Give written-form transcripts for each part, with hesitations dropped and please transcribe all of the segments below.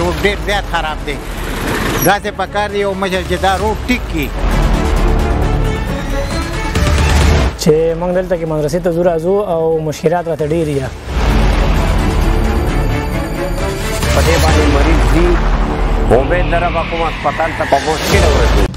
روډ ډېر زیات خراب دی داسې پکار دی یو مشر چې دا روډ ټیک کړي چې موږ دلته کې مدرسې ته ځو راځو او مشکلات راته ډېر دي په دې باندې مریض ځي امید لرم کوم هسپتال ته په مشکل ورسي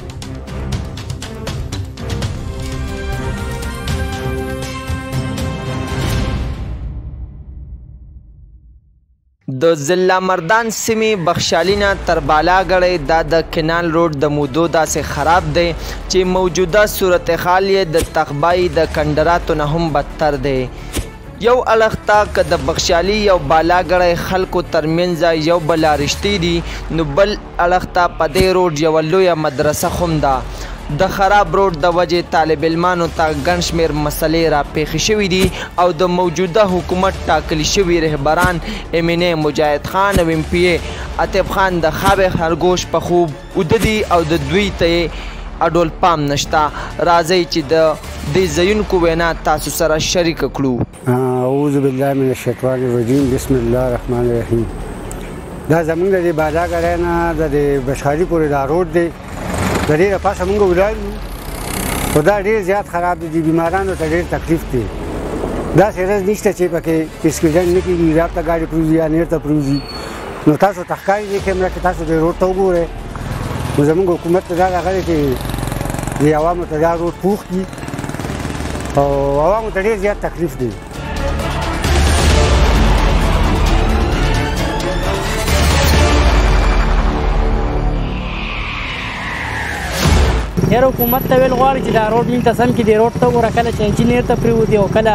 د ضلع مردان سیمې بخشالي نه تر بالاګړۍ دا د کینال روډ د مودو داسې خراب دی چې موجوده صورتحال یې د تخبای د کندراتو نه هم بدتر دی یو اړخ ته که د بخشالي یو بالاګړی خلکو ترمنځ یو بل رشتې دي نو بل اړخ ته په دې روډ یوه لویه مدرسه هم ده د خراب روډ د وجې طالب علمانو ته ګڼ شمېر مسلې راپېښې شوي دي او د موجوده حکومت ټاکلي شوي رهبران امینه مجاهد خان او ایم پی ای عاطف خان د خابې خرګوش په خوب اوده دي او د دوی ته یې اډول پام نشته راځئ چې د دې ځایونکو وینا تاسو سره شریکه کړو اعوذ بالله من الشیطان الرجیم بسم الله الرحمن الرحیم دا زمونږ د دې بالاګړی نه د دې بشخالي پورې دا روډ دی د دې نه پاسه مونږ ولاړ یو خو دا ډېر زیات خراب دی بیمارانو ته ډېر تکلیف دی داسې ورځ نشته چې پکې اسکیډنټ نه کېږي راب ته ګاډي پروزي یا نیر ته پروزي نو تاسو ته ښکاري دې کیمره کې تاسو دې روډ ته وګورئ نو زمونږ حکومت ته دا راغلی چې دې عوامو ته دا روډ پوخ کړي او عوامو ته ډېر زیات تکلیف دی یاره حکومت ته ویل غواړي چې دا روډ موږ ته سم کړي دې روډ ته وګوره کله چې انجینیر ته پرېوځي او کله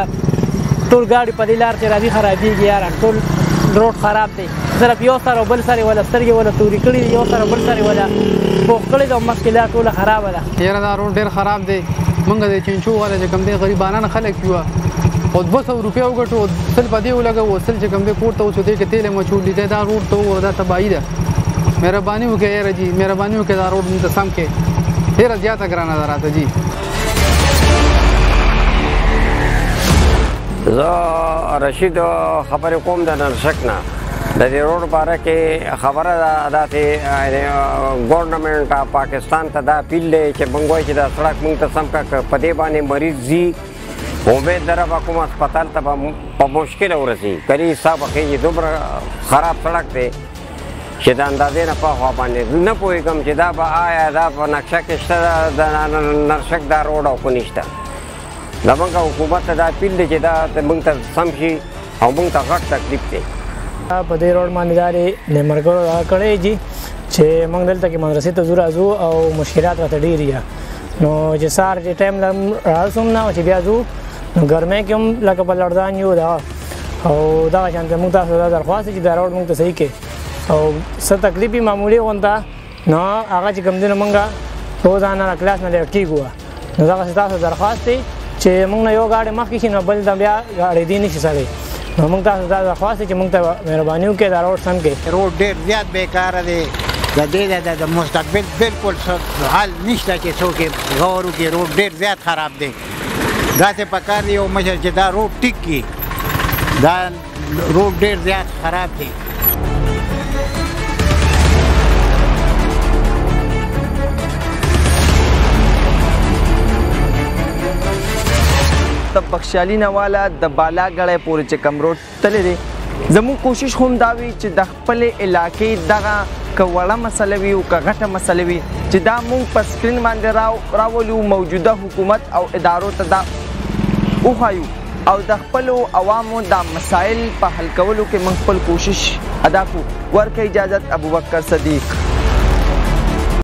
ټول ګاډي په دې لار چې راځي خرابېږي یاره ټول روډ خراب دی صرف یو سر او بل سر یې ولا سترګې ولا تورې کړي دي یو سر او بل سر یې ولا پوخ کړي دي او مخکې لار ټوله خرابه ده یاره دا روډ ډېر خراب دی موږ د چینچو والا چې کوم دی غریبانان خلک یو او 200 روپۍ وګټو سل په دې ولګو سل چې کوم دی کور ته اوسو دی کې تیل مچولې دی دا روډ ته وګوره دا تباهي ده مهرباني وکړئ یاره جي مهرباني وکړئ دا روډ موږ ته سم کړئ ډېره زیاته ګرانه ده راته جي زه رشید خبرې کوم د نرسک نه د دې روډ باره کې خبره ده داسې ګورنمنټ پاکستان ته دا اپیل دی چې موږ وایو چې دا سړک موږ ته سم کړه په دې باندې مریض ځي امید لرم کوم هسپتال ته په مشکل ورسي کله حساب خېږي دومره خراب سړک دی چې د اندازې نه په خوا باندې نه پوهېږم چې دا به آیا دا په نقشه کې شته د نرسک دا روډ او که نشته زموږ حکومت ته دا اپیل دی چې دا موږ ته سم شي او موږ ته غټ تکلیف دی په دې روډ باندې دا د ملګرو دا کړی دي چې موږ دلته کې مدرسې ته ځو راځو او مشکلات راته ډېر دي نو چې سهار چې ټایم راسو نه او چې بیا ځو نو ګرمۍ کې هم لکه په لړزان یو دا او دغه شانته موږ تاسو دا درخواست چې دا روډ موږ ته صحیح کړي او څه تکلیف یې معمولي غونته نو هغه چې کوم دی نو موږ روزانه کلاس نه لیټ کېږو نو دغسې تاسو درخواست دی چې موږ نه یو ګاډی مخکې شي نو بل ته بیا ګاډېدی نه شي سړی نو موږ تاسو دا درخواست دی چې موږ ته مهرباني وکړئ دا روډ سم کړئ روډ ډېر زیات بیکاره دی د دې د مستقبل بالکل حل نشته چې څوک یې غور وکړي روډ ډېر زیات خراب دی داسې پکار دی یو مشر چې دا روډ ټیک کړي دا روډ ډېر زیات خراب دی د بخشالي نه والا د بالاګړی پورې چې کوم روډ تللی دی زموږ کوشش هم دا وي چې د خپلې علاقې دغه که وړه مسله وي او که غټه مسله وي چې دا موږ په سکرین باندې راولو موجوده حکومت او ادارو ته دا وښایو او د خپلو عوامو دا مسایل په حل کولو کې موږ خپل کوشش ادا کړو ورکه اجازت ابوبکر صدیق